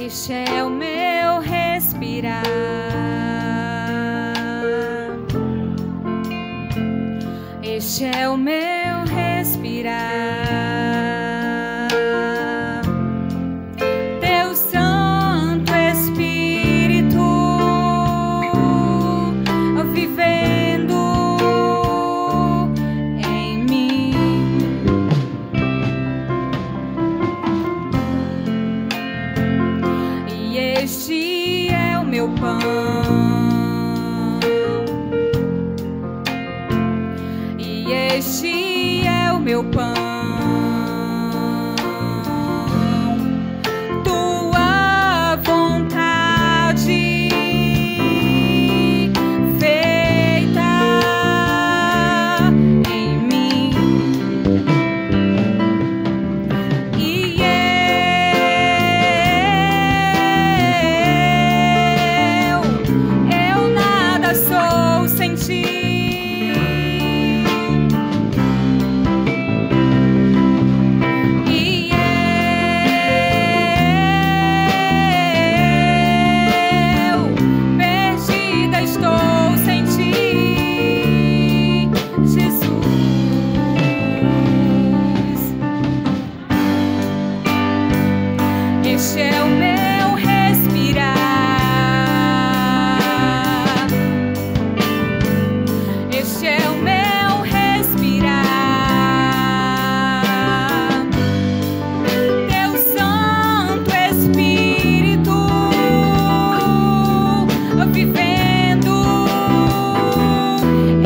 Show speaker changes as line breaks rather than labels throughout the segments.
Este é o meu respirar. Este é o meu respirar. Teu Santo Espírito vivendo em mim. E este é o meu pão. Este é o meu pão, tua vontade feita em mim. E eu nada sou sem ti. Este é o meu respirar. Este é o meu respirar. Teu Santo Espírito vivendo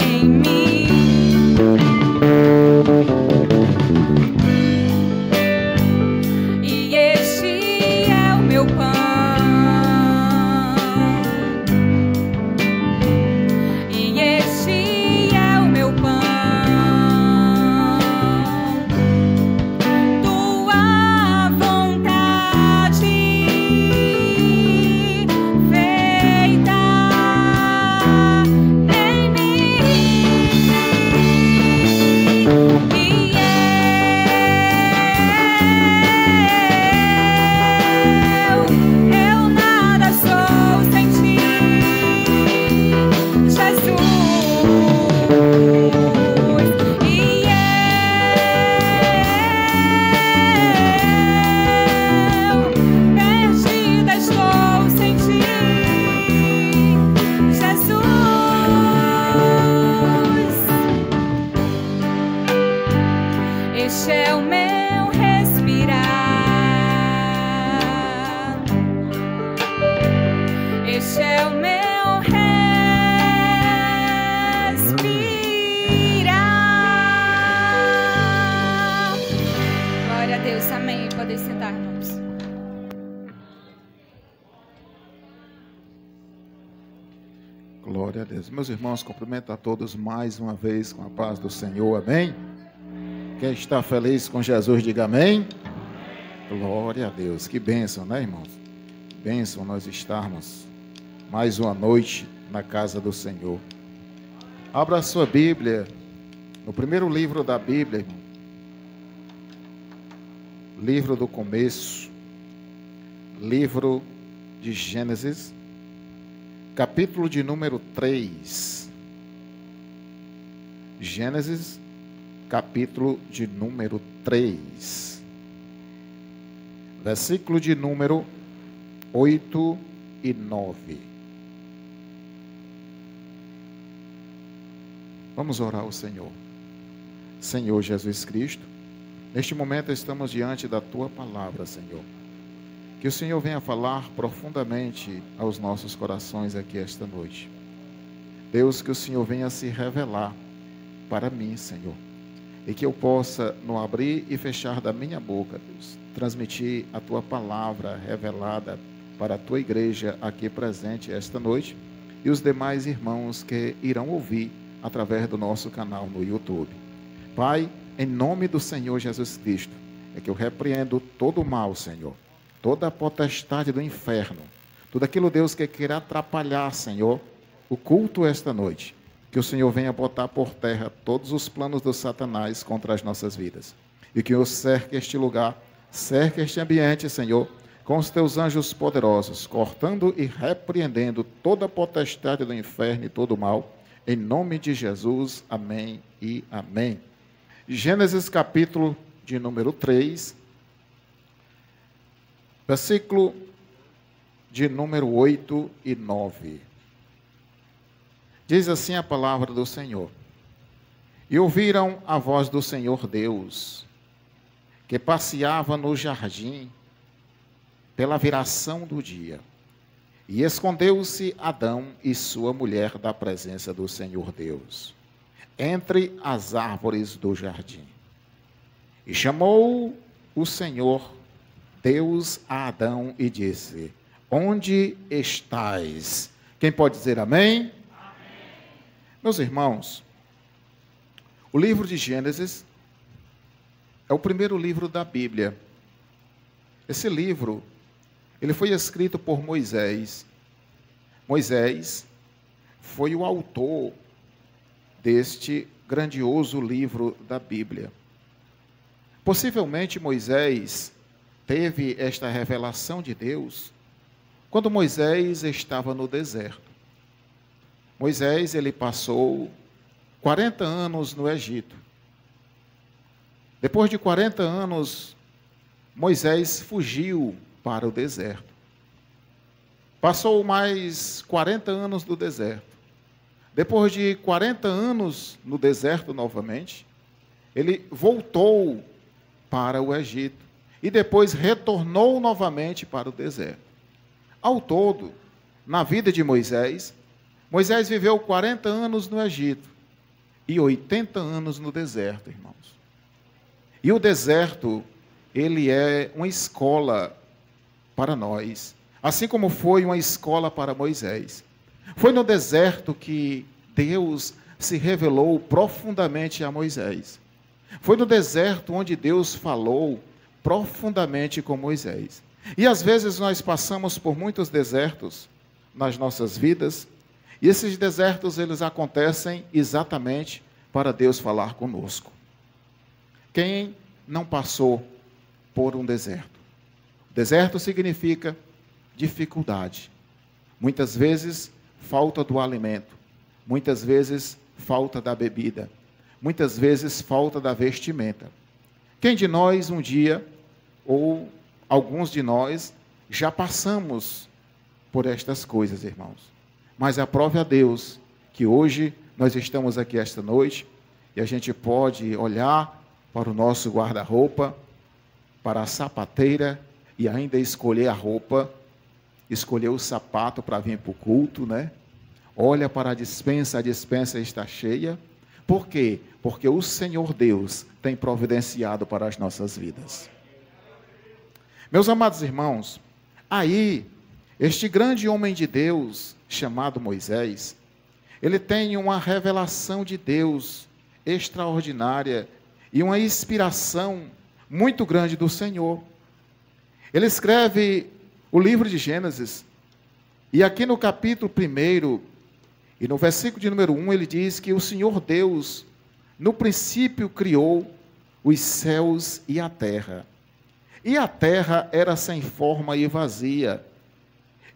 em mim. E este é o meu pão. E este é o meu pão. Tua vontade feita em mim. E eu nada sou sem ti, Jesus. E eu perdida estou sem ti, Jesus. Este é o meu respirar. Este é o meu respirar. Glória a Deus, amém. Podem sentar, irmãos.
Glória a Deus. Meus irmãos, cumprimento a todos mais uma vez com a paz do Senhor, amém? Quem está feliz com Jesus, diga amém. Glória a Deus. Que bênção, né, irmãos? Bênção nós estarmos mais uma noite na casa do Senhor. Abra a sua Bíblia, no primeiro livro da Bíblia, irmão. Livro do começo, livro de Gênesis, capítulo de número 3. Gênesis, capítulo de número 3. Versículo de número 8 e 9. Vamos orar ao Senhor. Senhor Jesus Cristo, neste momento estamos diante da Tua palavra, Senhor. Que o Senhor venha falar profundamente aos nossos corações aqui esta noite. Deus, que o Senhor venha se revelar para mim, Senhor. E que eu possa, no abrir e fechar da minha boca, Deus, transmitir a Tua palavra revelada para a Tua igreja aqui presente esta noite e os demais irmãos que irão ouvir através do nosso canal no YouTube. Pai, em nome do Senhor Jesus Cristo, é que eu repreendo todo o mal, Senhor, toda a potestade do inferno, tudo aquilo, Deus, que queira atrapalhar, Senhor, o culto esta noite. Que o Senhor venha botar por terra todos os planos do Satanás contra as nossas vidas. E que o cerque este lugar, cerque este ambiente, Senhor, com os teus anjos poderosos, cortando e repreendendo toda a potestade do inferno e todo o mal, em nome de Jesus, amém e amém. Gênesis capítulo de número 3, versículo de número 8 e 9. Diz assim a palavra do Senhor: E ouviram a voz do Senhor Deus, que passeava no jardim pela viração do dia. E escondeu-se Adão e sua mulher da presença do Senhor Deus, entre as árvores do jardim. E chamou o Senhor Deus a Adão e disse: Onde estás? Quem pode dizer amém? Amém. Meus irmãos, o livro de Gênesis é o primeiro livro da Bíblia. Esse livro, ele foi escrito por Moisés. Moisés foi o autor deste grandioso livro da Bíblia. Possivelmente Moisés teve esta revelação de Deus quando Moisés estava no deserto. Moisés, ele passou 40 anos no Egito. Depois de 40 anos, Moisés fugiu para o deserto. Passou mais 40 anos no deserto. Depois de 40 anos no deserto novamente, ele voltou para o Egito e depois retornou novamente para o deserto. Ao todo, na vida de Moisés, Moisés viveu 40 anos no Egito e 80 anos no deserto, irmãos. E o deserto, ele é uma escola para nós, assim como foi uma escola para Moisés. Foi no deserto que Deus se revelou profundamente a Moisés. Foi no deserto onde Deus falou profundamente com Moisés. E às vezes nós passamos por muitos desertos nas nossas vidas, e esses desertos eles acontecem exatamente para Deus falar conosco. Quem não passou por um deserto? Deserto significa dificuldade. Muitas vezes, falta do alimento. Muitas vezes, falta da bebida. Muitas vezes, falta da vestimenta. Quem de nós um dia, ou alguns de nós, já passamos por estas coisas, irmãos? Mas aprove a Deus que hoje nós estamos aqui esta noite e a gente pode olhar para o nosso guarda-roupa, para a sapateira e ainda escolher a roupa, escolher o sapato para vir para o culto, né? Olha para a dispensa está cheia. Por quê? Porque o Senhor Deus tem providenciado para as nossas vidas. Meus amados irmãos, aí, este grande homem de Deus, chamado Moisés, ele tem uma revelação de Deus extraordinária e uma inspiração muito grande do Senhor. Ele escreve o livro de Gênesis, e aqui no capítulo 1, e no versículo de número 1, ele diz que o Senhor Deus, no princípio, criou os céus e a terra. E a terra era sem forma e vazia,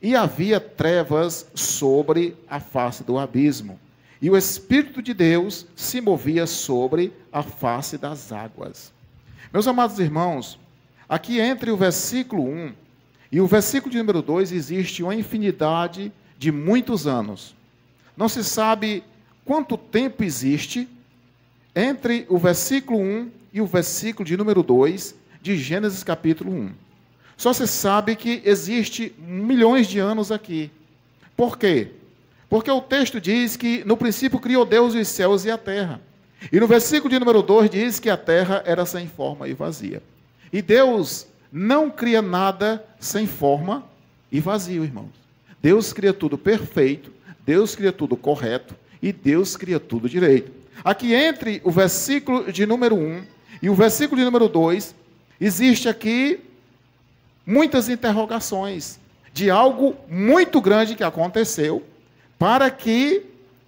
e havia trevas sobre a face do abismo, e o Espírito de Deus se movia sobre a face das águas. Meus amados irmãos, aqui entre o versículo 1 e o versículo de número 2 existe uma infinidade de muitos anos. Não se sabe quanto tempo existe entre o versículo 1 e o versículo de número 2 de Gênesis capítulo 1. Só se sabe que existe milhões de anos aqui. Por quê? Porque o texto diz que no princípio criou Deus os céus e a terra. E no versículo de número 2 diz que a terra era sem forma e vazia. E Deus não cria nada sem forma e vazio, irmãos. Deus cria tudo perfeito, Deus cria tudo correto e Deus cria tudo direito. Aqui entre o versículo de número 1 e o versículo de número 2, existe aqui muitas interrogações de algo muito grande que aconteceu para que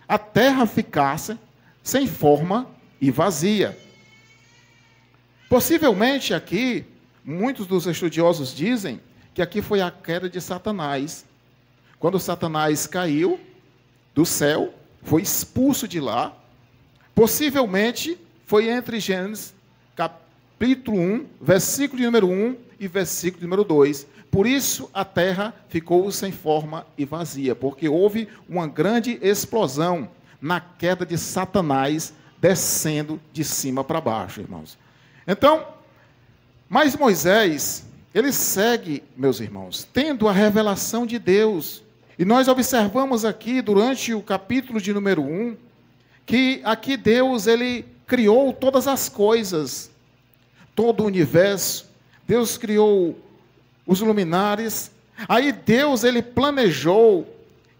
a terra ficasse sem forma e vazia. Possivelmente aqui, muitos dos estudiosos dizem que aqui foi a queda de Satanás. Quando Satanás caiu do céu, foi expulso de lá, possivelmente foi entre Gênesis capítulo 1, versículo número 1 e versículo número 2. Por isso a terra ficou sem forma e vazia, porque houve uma grande explosão na queda de Satanás, descendo de cima para baixo, irmãos. Então, mas Moisés, ele segue, meus irmãos, tendo a revelação de Deus. E nós observamos aqui, durante o capítulo de número 1, que aqui Deus, ele criou todas as coisas, todo o universo. Deus criou os luminares. Aí Deus, ele planejou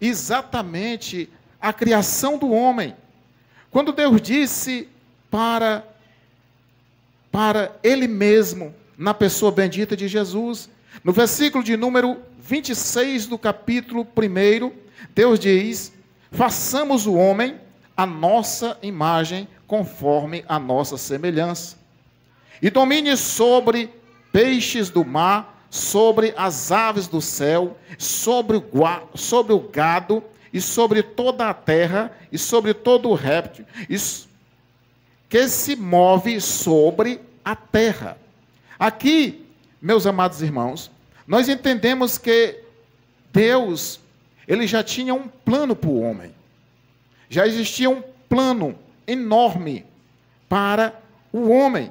exatamente a criação do homem. Quando Deus disse para ele mesmo, na pessoa bendita de Jesus, no versículo de número 26 do capítulo 1, Deus diz: façamos o homem a nossa imagem, conforme a nossa semelhança, e domine sobre peixes do mar, sobre as aves do céu, sobre o gado, e sobre toda a terra, e sobre todo o réptil, que se move sobre a terra. Aqui, meus amados irmãos, nós entendemos que Deus, ele já tinha um plano para o homem. Já existia um plano enorme para o homem.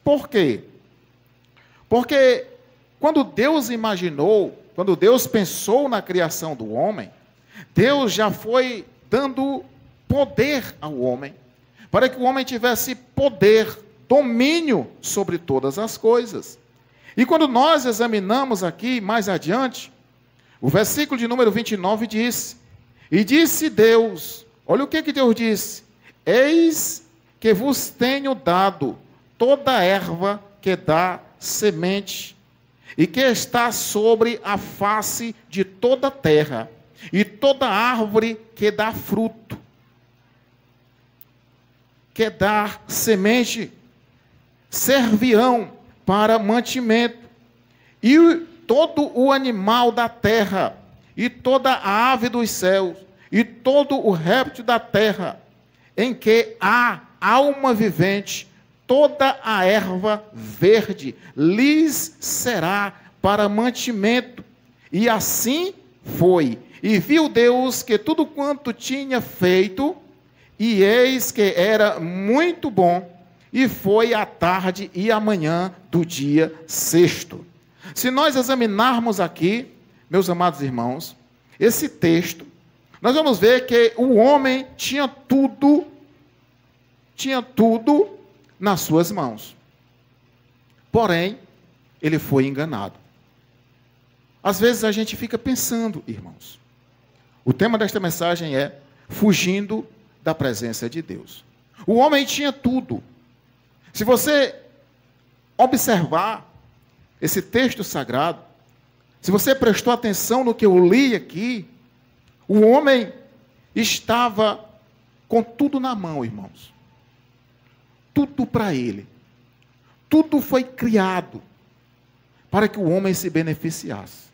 Por quê? Porque quando Deus imaginou, quando Deus pensou na criação do homem, Deus já foi dando poder ao homem, para que o homem tivesse poder, domínio sobre todas as coisas. E quando nós examinamos aqui, mais adiante, o versículo de número 29 diz: e disse Deus, olha o que Deus disse: eis que vos tenho dado toda erva que dá semente, e que está sobre a face de toda a terra, e toda árvore que dá fruto, que dá semente, servirão para mantimento, e todo o animal da terra, e toda a ave dos céus, e todo o réptil da terra, em que há alma vivente, toda a erva verde lhes será para mantimento. E assim foi. E viu Deus que tudo quanto tinha feito, e eis que era muito bom, e foi a tarde e a manhã do dia sexto. Se nós examinarmos aqui, meus amados irmãos, esse texto, nós vamos ver que o homem tinha tudo nas suas mãos. Porém, ele foi enganado. Às vezes a gente fica pensando, irmãos, o tema desta mensagem é fugindo da presença de Deus. O homem tinha tudo. Se você observar esse texto sagrado, se você prestou atenção no que eu li aqui, o homem estava com tudo na mão, irmãos. Tudo para ele. Tudo foi criado para que o homem se beneficiasse.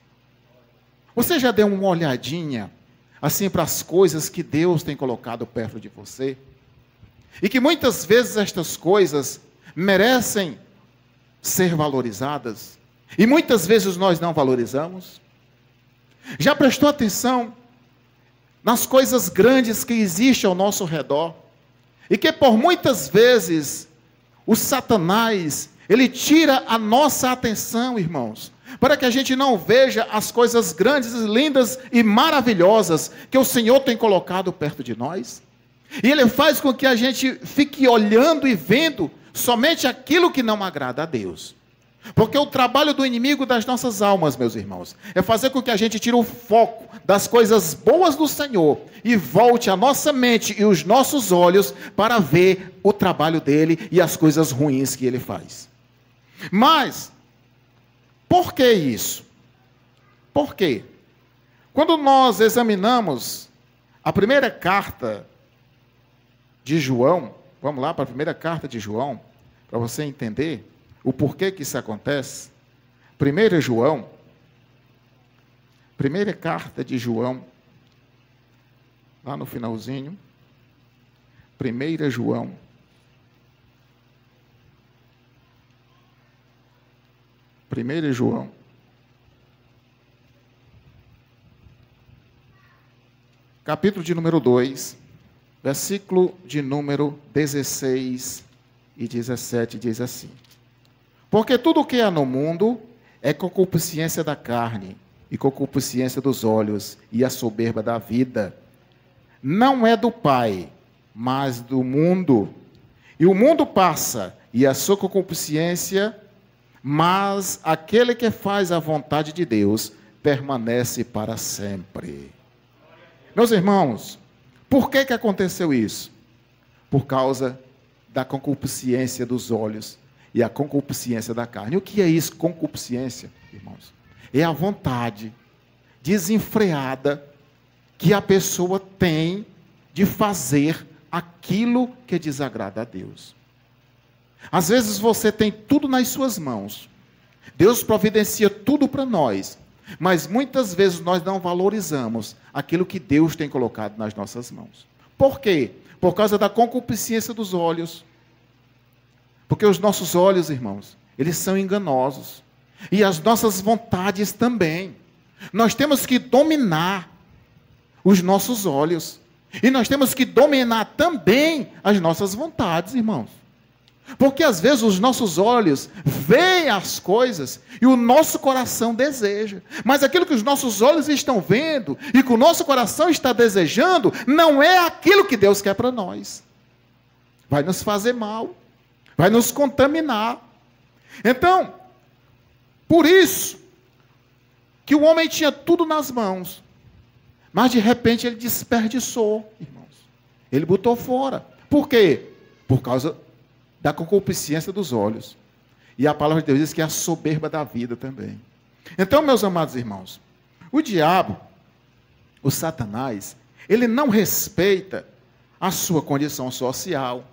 Você já deu uma olhadinha assim para as coisas que Deus tem colocado perto de você? E que muitas vezes estas coisas merecem ser valorizadas, e muitas vezes nós não valorizamos? Já prestou atenção nas coisas grandes que existem ao nosso redor, e que por muitas vezes o Satanás, ele tira a nossa atenção, irmãos, para que a gente não veja as coisas grandes, lindas e maravilhosas que o Senhor tem colocado perto de nós? E ele faz com que a gente fique olhando e vendo somente aquilo que não agrada a Deus. Porque o trabalho do inimigo das nossas almas, meus irmãos, é fazer com que a gente tire o foco das coisas boas do Senhor e volte a nossa mente e os nossos olhos para ver o trabalho dele e as coisas ruins que ele faz. Mas, por que isso? Por quê? Quando nós examinamos a primeira carta de João, vamos lá para a primeira carta de João, para você entender o porquê que isso acontece. 1 João, Primeira carta de João, lá no finalzinho. 1 João. Primeira João. Capítulo de número 2, versículo de número 16 e 17, diz assim: porque tudo o que há no mundo é concupiscência da carne, e concupiscência dos olhos, e a soberba da vida. Não é do Pai, mas do mundo. E o mundo passa, e a sua concupiscência, mas aquele que faz a vontade de Deus permanece para sempre. Meus irmãos, por que aconteceu isso? Por causa da concupiscência dos olhos e a concupiscência da carne. E o que é isso, concupiscência, irmãos? É a vontade desenfreada que a pessoa tem de fazer aquilo que desagrada a Deus. Às vezes você tem tudo nas suas mãos. Deus providencia tudo para nós. Mas muitas vezes nós não valorizamos aquilo que Deus tem colocado nas nossas mãos. Por quê? Por causa da concupiscência dos olhos. Porque os nossos olhos, irmãos, eles são enganosos. E as nossas vontades também. Nós temos que dominar os nossos olhos. E nós temos que dominar também as nossas vontades, irmãos. Porque às vezes os nossos olhos veem as coisas e o nosso coração deseja. Mas aquilo que os nossos olhos estão vendo e que o nosso coração está desejando, não é aquilo que Deus quer para nós. Vai nos fazer mal, vai nos contaminar. Então, por isso que o homem tinha tudo nas mãos, mas de repente ele desperdiçou, irmãos. Ele botou fora. Por quê? Por causa da concupiscência dos olhos. E a palavra de Deus diz que é a soberba da vida também. Então, meus amados irmãos, o diabo, o Satanás, ele não respeita a sua condição social,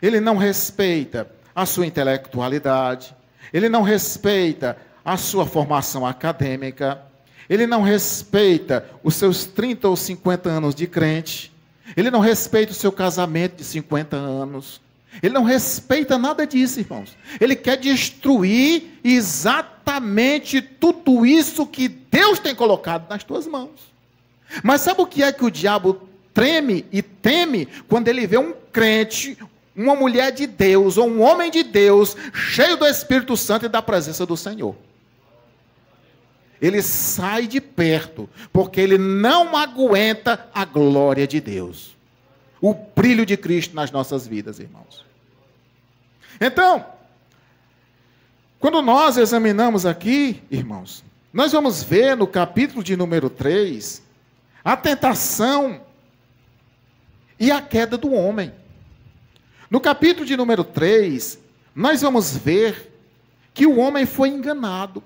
ele não respeita a sua intelectualidade, ele não respeita a sua formação acadêmica, ele não respeita os seus 30 ou 50 anos de crente, ele não respeita o seu casamento de 50 anos, ele não respeita nada disso, irmãos. Ele quer destruir exatamente tudo isso que Deus tem colocado nas tuas mãos. Mas sabe o que é que o diabo treme e teme quando ele vê um crente, uma mulher de Deus ou um homem de Deus cheio do Espírito Santo e da presença do Senhor? Ele sai de perto, porque ele não aguenta a glória de Deus. O brilho de Cristo nas nossas vidas, irmãos. Então, quando nós examinamos aqui, irmãos, nós vamos ver no capítulo de número 3, a tentação e a queda do homem. No capítulo de número 3, nós vamos ver que o homem foi enganado.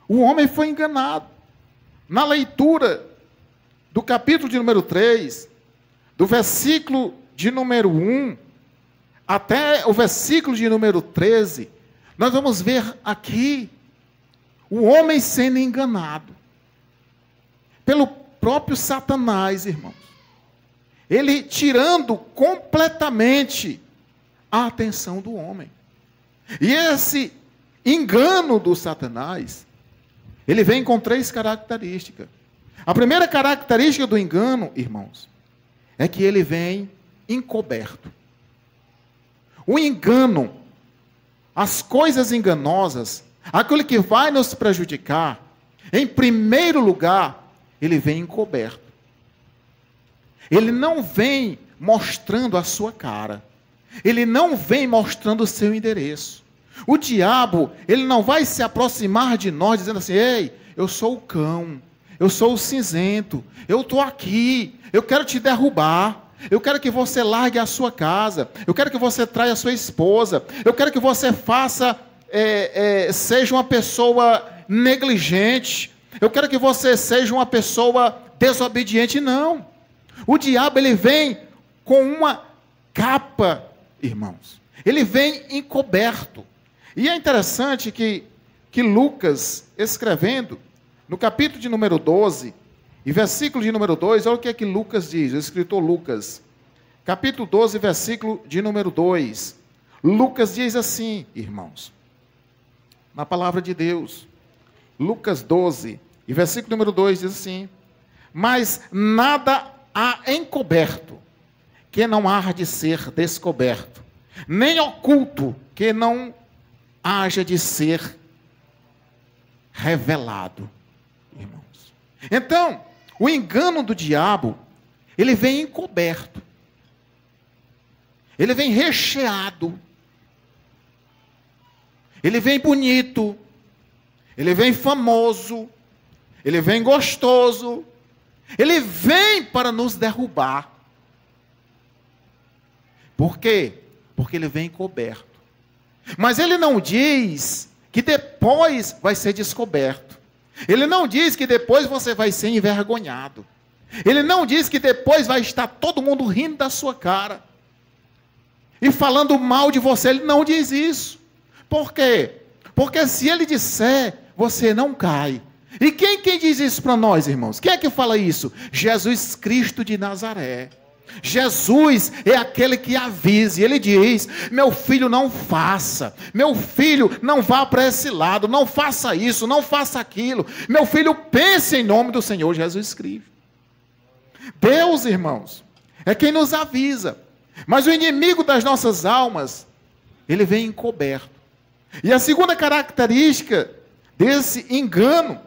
O homem foi enganado. Na leitura do capítulo de número 3, do versículo de número 1, até o versículo de número 13, nós vamos ver aqui o homem sendo enganado pelo próprio Satanás, irmãos. Ele tirando completamente a atenção do homem. E esse engano do Satanás, ele vem com 3 características. A primeira característica do engano, irmãos, é que ele vem encoberto. O engano, as coisas enganosas, aquilo que vai nos prejudicar, em primeiro lugar, ele vem encoberto. Ele não vem mostrando a sua cara. Ele não vem mostrando o seu endereço. O diabo, ele não vai se aproximar de nós dizendo assim: ei, eu sou o cão, eu sou o cinzento, eu estou aqui, eu quero te derrubar. Eu quero que você largue a sua casa. Eu quero que você traia a sua esposa. Eu quero que você faça, seja uma pessoa negligente. Eu quero que você seja uma pessoa desobediente. Não. O diabo, ele vem com uma capa, irmãos. Ele vem encoberto. E é interessante que Lucas, escrevendo, no capítulo de número 12, e versículo de número 2, olha o que é que Lucas diz, o escritor Lucas. Capítulo 12, versículo de número 2. Lucas diz assim, irmãos, na palavra de Deus. Lucas 12, e versículo número 2 diz assim: mas nada há encoberto que não há de ser descoberto, nem oculto que não haja de ser revelado, irmãos. Então, o engano do diabo, ele vem encoberto, ele vem recheado, ele vem bonito, ele vem famoso, ele vem gostoso, ele vem para nos derrubar. Por quê? Porque ele vem encoberto. Mas ele não diz que depois vai ser descoberto. Ele não diz que depois você vai ser envergonhado. Ele não diz que depois vai estar todo mundo rindo da sua cara e falando mal de você. Ele não diz isso. Por quê? Porque se ele disser, você não cai. E quem diz isso para nós, irmãos? Quem é que fala isso? Jesus Cristo de Nazaré. Jesus é aquele que avisa, e ele diz: meu filho, não faça, meu filho, não vá para esse lado, não faça isso, não faça aquilo, meu filho, pense em nome do Senhor Jesus Cristo. Deus, irmãos, é quem nos avisa, mas o inimigo das nossas almas, ele vem encoberto. E a segunda característica desse engano,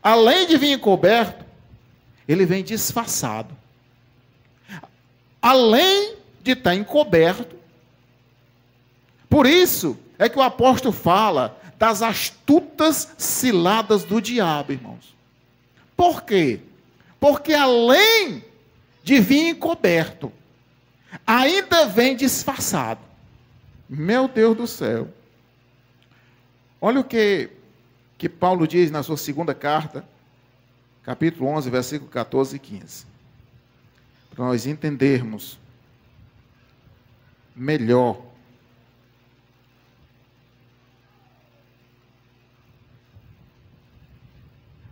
além de vir encoberto, ele vem disfarçado. Além de estar encoberto, por isso é que o apóstolo fala das astutas ciladas do diabo, irmãos. Por quê? Porque além de vir encoberto, ainda vem disfarçado. Meu Deus do céu. Olha o que Paulo diz na sua segunda carta, capítulo 11, versículo 14 e 15. Para nós entendermos melhor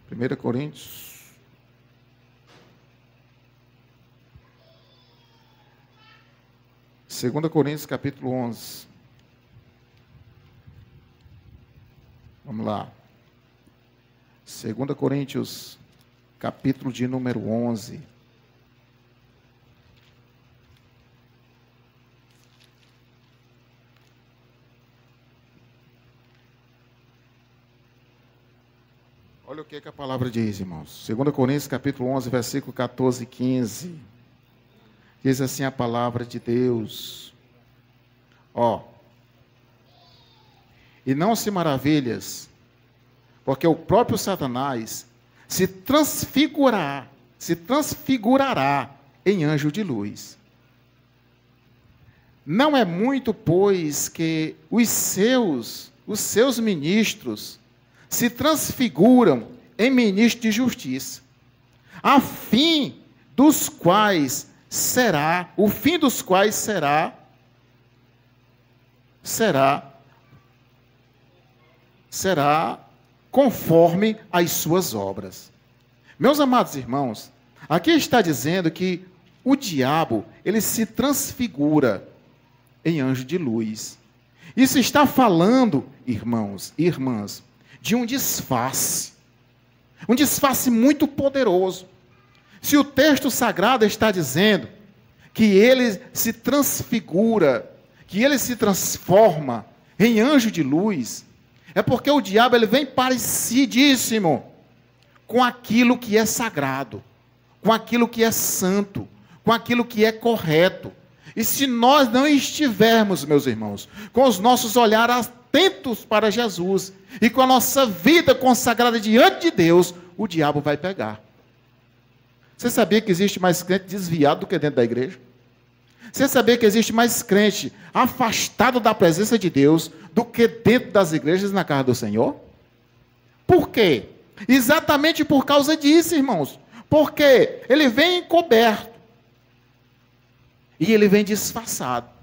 Primeira Coríntios, Segunda Coríntios, capítulo 11. Vamos lá. 2 Coríntios, capítulo de número 11. Olha o que a palavra diz, irmãos. 2 Coríntios, capítulo 11, versículo 14 e 15. Diz assim a palavra de Deus. E não se maravilhas, porque o próprio Satanás se transfigurará em anjo de luz. Não é muito, pois, que os seus ministros se transfiguram em ministros de justiça, o fim dos quais será conforme as suas obras. Meus amados irmãos, aqui está dizendo que o diabo, ele se transfigura em anjo de luz. Isso está falando, irmãos e irmãs, de um disfarce muito poderoso. Se o texto sagrado está dizendo que ele se transfigura, que ele se transforma em anjo de luz, é porque o diabo, ele vem parecidíssimo com aquilo que é sagrado, com aquilo que é santo, com aquilo que é correto. E se nós não estivermos, meus irmãos, com os nossos olhares atentos para Jesus e com a nossa vida consagrada diante de Deus, o diabo vai pegar. Você sabia que existe mais crente desviado do que dentro da igreja? Você sabia que existe mais crente afastado da presença de Deus do que dentro das igrejas na casa do Senhor? Por quê? Exatamente por causa disso, irmãos. Porque ele vem encoberto e ele vem disfarçado.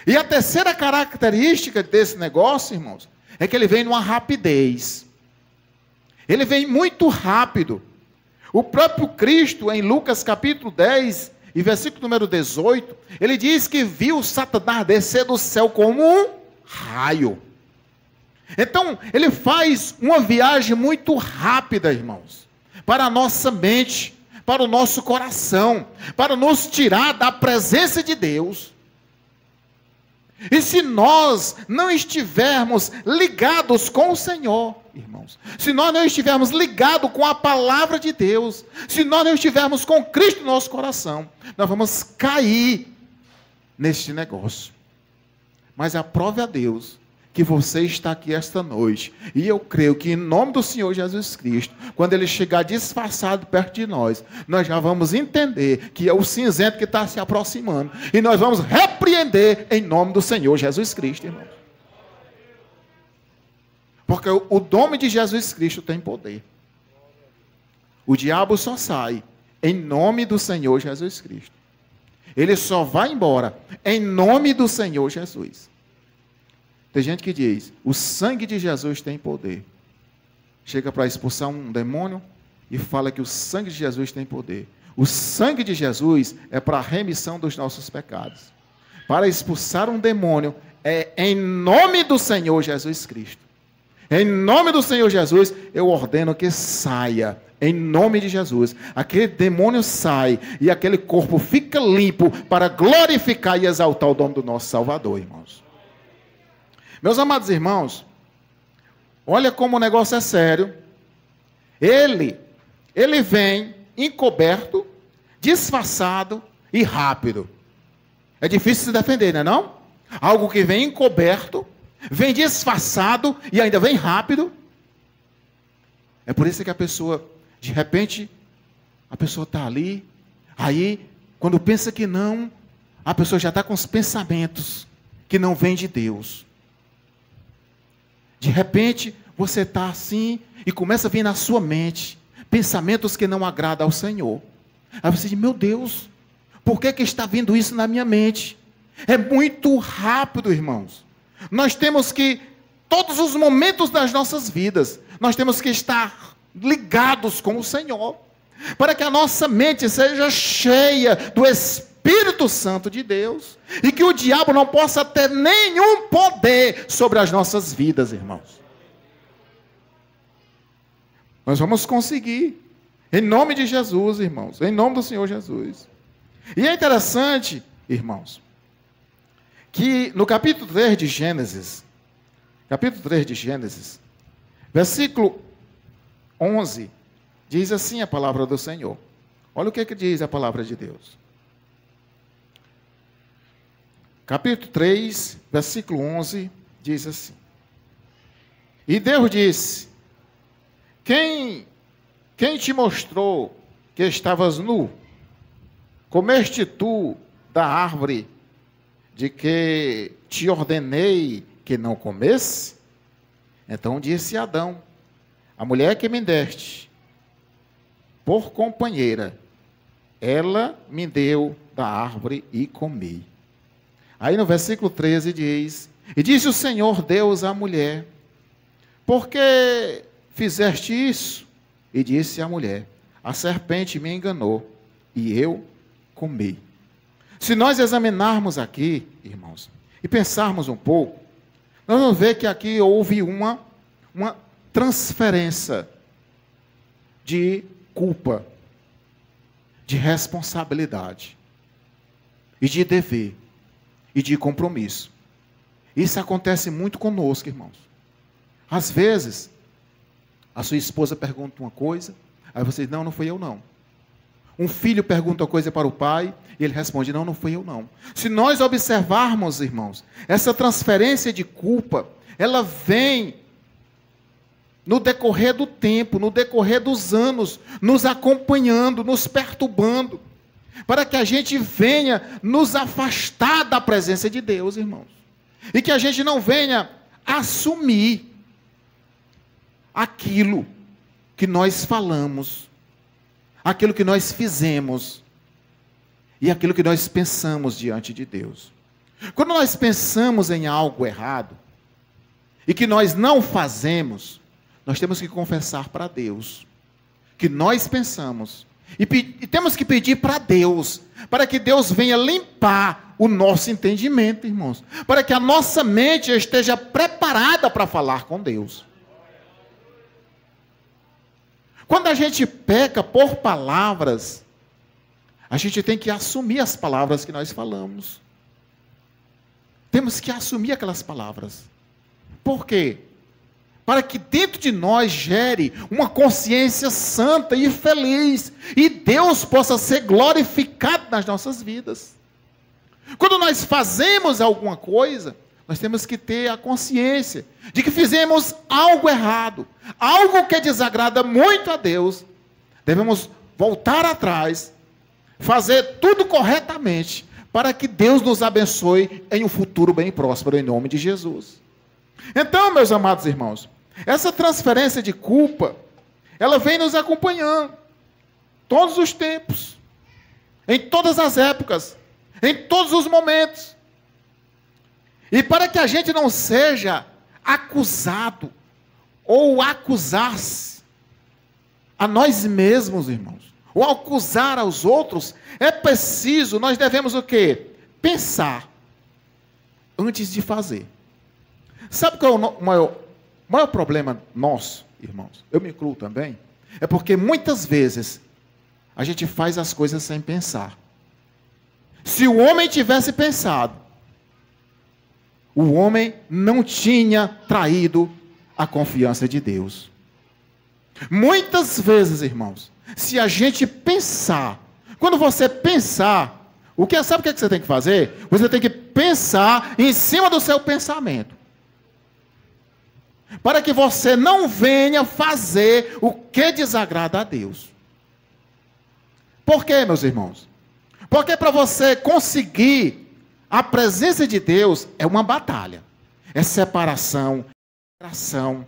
E a terceira característica desse negócio, irmãos, é que ele vem numa rapidez. Ele vem muito rápido. O próprio Cristo, em Lucas capítulo 10, e versículo número 18, ele diz que viu Satanás descer do céu como um raio. Então, ele faz uma viagem muito rápida, irmãos, para a nossa mente, para o nosso coração, para nos tirar da presença de Deus. E se nós não estivermos ligados com o Senhor, irmãos, se nós não estivermos ligados com a palavra de Deus, se nós não estivermos com Cristo no nosso coração, nós vamos cair neste negócio. Mas aprove a Deus que você está aqui esta noite, e eu creio que em nome do Senhor Jesus Cristo, quando Ele chegar disfarçado perto de nós, nós já vamos entender que é o cinzento que está se aproximando, e nós vamos repreender em nome do Senhor Jesus Cristo, irmãos. Porque o nome de Jesus Cristo tem poder. O diabo só sai em nome do Senhor Jesus Cristo. Ele só vai embora em nome do Senhor Jesus. Tem gente que diz, o sangue de Jesus tem poder. Chega para expulsar um demônio e fala que o sangue de Jesus tem poder. O sangue de Jesus é para a remissão dos nossos pecados. Para expulsar um demônio é em nome do Senhor Jesus Cristo. Em nome do Senhor Jesus, eu ordeno que saia. Em nome de Jesus. Aquele demônio sai e aquele corpo fica limpo para glorificar e exaltar o nome do nosso Salvador, irmãos. Meus amados irmãos, olha como o negócio é sério. Ele vem encoberto, disfarçado e rápido. É difícil se defender, não é não? Algo que vem encoberto, vem disfarçado e ainda vem rápido. É por isso que a pessoa, de repente, a pessoa está ali, aí, quando pensa que não, a pessoa já está com os pensamentos que não vêm de Deus. De repente, você está assim e começa a vir na sua mente pensamentos que não agradam ao Senhor. Aí você diz, meu Deus, por que está vindo isso na minha mente? É muito rápido, irmãos. Nós temos que, todos os momentos das nossas vidas, nós temos que estar ligados com o Senhor, para que a nossa mente seja cheia do Espírito Santo de Deus, e que o diabo não possa ter nenhum poder sobre as nossas vidas, irmãos. Nós vamos conseguir, em nome de Jesus, irmãos, em nome do Senhor Jesus. E é interessante, irmãos, que no capítulo 3 de Gênesis, versículo 11, diz assim a palavra do Senhor. Olha o que diz a palavra de Deus. Capítulo 3, versículo 11, diz assim. E Deus disse, quem te mostrou que estavas nu? Comeste tu da árvore de que te ordenei que não comesse? Então disse Adão, a mulher que me deste por companheira, ela me deu da árvore e comi. Aí no versículo 13 diz, e disse o Senhor Deus à mulher, por que fizeste isso? E disse a mulher, a serpente me enganou e eu comi. Se nós examinarmos aqui, irmãos, e pensarmos um pouco, nós vamos ver que aqui houve uma transferência de culpa, de responsabilidade, e de dever, e de compromisso. Isso acontece muito conosco, irmãos. Às vezes, a sua esposa pergunta uma coisa, aí você diz, não foi eu não. Um filho pergunta uma coisa para o pai, e ele responde, não foi eu não. Se nós observarmos, irmãos, essa transferência de culpa, ela vem no decorrer do tempo, no decorrer dos anos, nos acompanhando, nos perturbando, para que a gente venha nos afastar da presença de Deus, irmãos. E que a gente não venha assumir aquilo que nós falamos, aquilo que nós fizemos e aquilo que nós pensamos diante de Deus. Quando nós pensamos em algo errado e que nós não fazemos, nós temos que confessar para Deus que nós pensamos. E temos que pedir para Deus, para que Deus venha limpar o nosso entendimento, irmãos. Para que a nossa mente esteja preparada para falar com Deus. Quando a gente peca por palavras, a gente tem que assumir as palavras que nós falamos. Temos que assumir aquelas palavras. Por quê? Para que dentro de nós gere uma consciência santa e feliz. E Deus possa ser glorificado nas nossas vidas. Quando nós fazemos alguma coisa, nós temos que ter a consciência de que fizemos algo errado. Algo que desagrada muito a Deus. Devemos voltar atrás, fazer tudo corretamente, para que Deus nos abençoe em um futuro bem próspero, em nome de Jesus. Então, meus amados irmãos, essa transferência de culpa, ela vem nos acompanhando, todos os tempos, em todas as épocas, em todos os momentos. E para que a gente não seja acusado, ou acusar-se a nós mesmos, irmãos, ou acusar aos outros, é preciso, nós devemos o quê? Pensar antes de fazer. Sabe qual é o maior problema nosso, irmãos? Eu me incluo também. É porque muitas vezes a gente faz as coisas sem pensar. Se o homem tivesse pensado, o homem não tinha traído a confiança de Deus. Muitas vezes, irmãos, se a gente pensar, quando você pensar, sabe o que você tem que fazer? Você tem que pensar em cima do seu pensamento. Para que você não venha fazer o que desagrada a Deus. Por quê, meus irmãos? Porque para você conseguir a presença de Deus é uma batalha. É separação, é oração,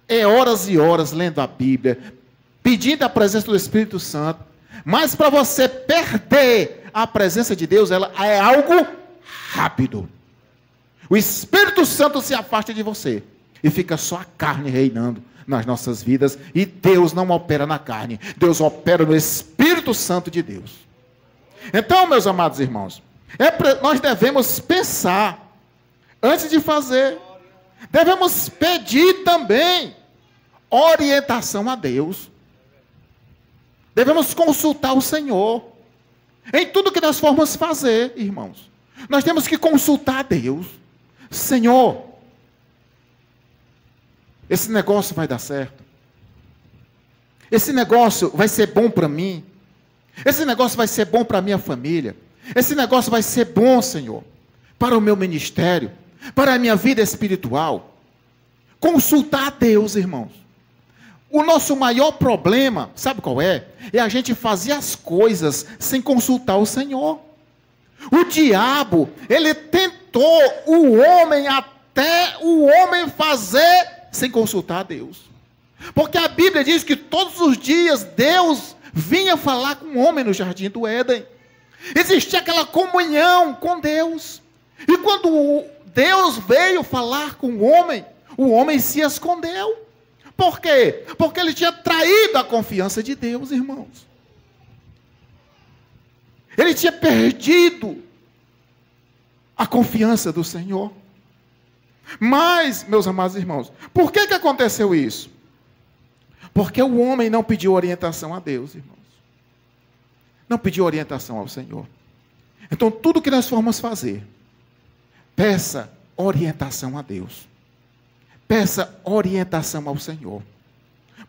é horas e horas lendo a Bíblia, pedindo a presença do Espírito Santo. Mas para você perder a presença de Deus, ela é algo rápido. O Espírito Santo se afasta de você e fica só a carne reinando nas nossas vidas. E Deus não opera na carne, Deus opera no Espírito Santo de Deus. Então, meus amados irmãos, nós devemos pensar antes de fazer. Devemos pedir também orientação a Deus. Devemos consultar o Senhor em tudo que nós formos fazer, irmãos. Nós temos que consultar a Deus. Senhor, esse negócio vai dar certo? Esse negócio vai ser bom para mim? Esse negócio vai ser bom para a minha família? Esse negócio vai ser bom, Senhor, para o meu ministério, para a minha vida espiritual? Consultar a Deus, irmãos. O nosso maior problema, sabe qual é? É a gente fazer as coisas sem consultar o Senhor. O diabo, ele tentou o homem até o homem fazer sem consultar a Deus. Porque a Bíblia diz que todos os dias Deus vinha falar com o homem no jardim do Éden. Existia aquela comunhão com Deus. E quando Deus veio falar com o homem se escondeu. Por quê? Porque ele tinha traído a confiança de Deus, irmãos. Ele tinha perdido a confiança do Senhor. Mas, meus amados irmãos, por que aconteceu isso? Porque o homem não pediu orientação a Deus, irmãos. Não pediu orientação ao Senhor. Então, tudo que nós formos fazer, peça orientação a Deus. Peça orientação ao Senhor.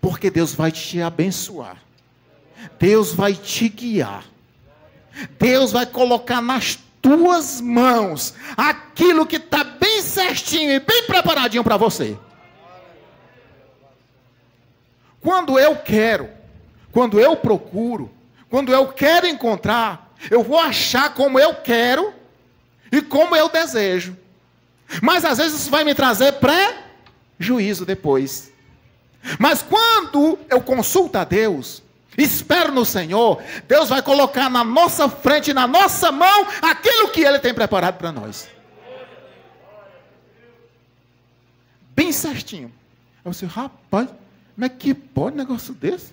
Porque Deus vai te abençoar. Deus vai te guiar. Deus vai colocar nas tuas mãos aquilo que está bem certinho e bem preparadinho para você. Quando eu quero, quando eu procuro, quando eu quero encontrar, eu vou achar como eu quero e como eu desejo. Mas às vezes isso vai me trazer prejuízo depois. Mas quando eu consulto a Deus, espero no Senhor, Deus vai colocar na nossa frente, na nossa mão, aquilo que Ele tem preparado para nós. Bem certinho. Aí você, rapaz, mas que pode um negócio desse?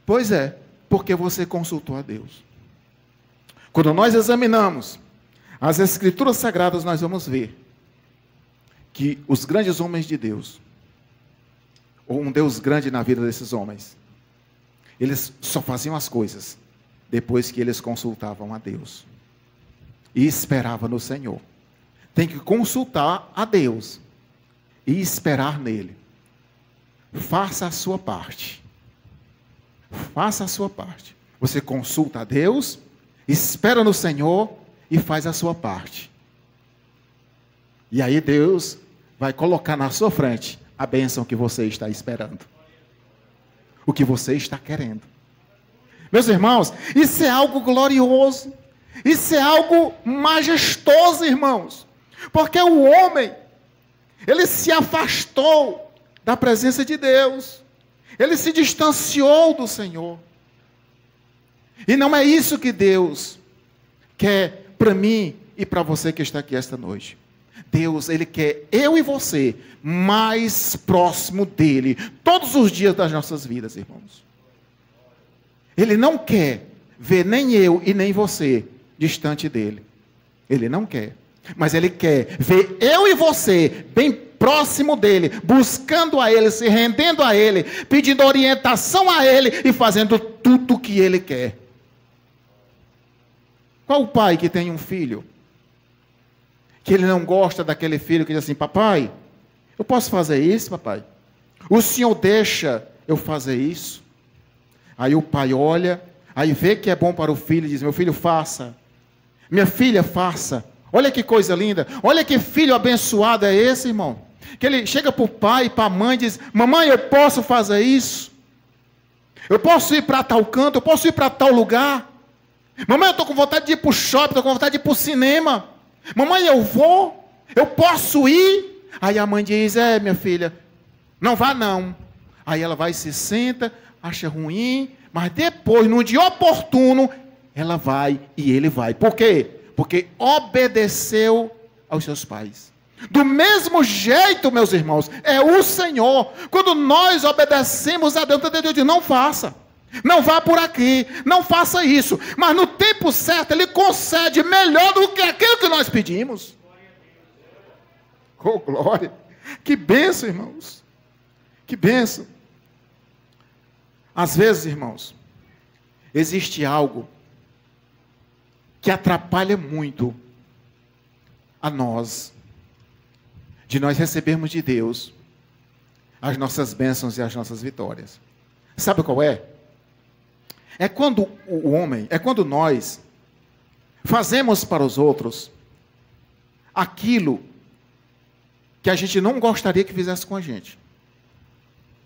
Pois é, porque você consultou a Deus. Quando nós examinamos as Escrituras Sagradas, nós vamos ver que os grandes homens de Deus, ou um Deus grande na vida desses homens, eles só faziam as coisas depois que eles consultavam a Deus e esperavam no Senhor. Tem que consultar a Deus e esperar nele. Faça a sua parte. Faça a sua parte. Você consulta a Deus, espera no Senhor e faz a sua parte. E aí Deus vai colocar na sua frente a bênção que você está esperando. O que você está querendo. Meus irmãos, isso é algo glorioso. Isso é algo majestoso, irmãos. Porque o homem, ele se afastou da presença de Deus. Ele se distanciou do Senhor. E não é isso que Deus quer para mim e para você que está aqui esta noite. Deus, Ele quer eu e você mais próximo dEle todos os dias das nossas vidas, irmãos. Ele não quer ver nem eu e nem você distante dEle. Ele não quer. Mas Ele quer ver eu e você bem próximo dEle, buscando a Ele, se rendendo a Ele, pedindo orientação a Ele e fazendo tudo o que Ele quer. Qual o pai que tem um filho que ele não gosta daquele filho que diz assim: papai, eu posso fazer isso, papai? O senhor deixa eu fazer isso? Aí o pai olha, aí vê que é bom para o filho e diz: meu filho, faça. Minha filha, faça. Olha que coisa linda. Olha que filho abençoado é esse, irmão. Que ele chega para o pai e para a mãe e diz: mamãe, eu posso fazer isso? Eu posso ir para tal canto? Eu posso ir para tal lugar? Mamãe, eu estou com vontade de ir para o shopping, estou com vontade de ir para o cinema. Mamãe, eu vou? Eu posso ir? Aí a mãe diz: minha filha, não vá não. Aí ela vai e se senta, acha ruim, mas depois, no dia oportuno, ela vai e ele vai. Por quê? Porque obedeceu aos seus pais. Do mesmo jeito, meus irmãos, é o Senhor. Quando nós obedecemos a Deus, Deus diz: não faça. Não vá por aqui, não faça isso. Mas no tempo certo, Ele concede melhor do que aquilo que nós pedimos. Oh, glória! Que bênção, irmãos. Que bênção. Às vezes, irmãos, existe algo que atrapalha muito a nós, de nós recebermos de Deus as nossas bênçãos e as nossas vitórias. Sabe qual é? É quando o homem, é quando nós fazemos para os outros aquilo que a gente não gostaria que fizesse com a gente.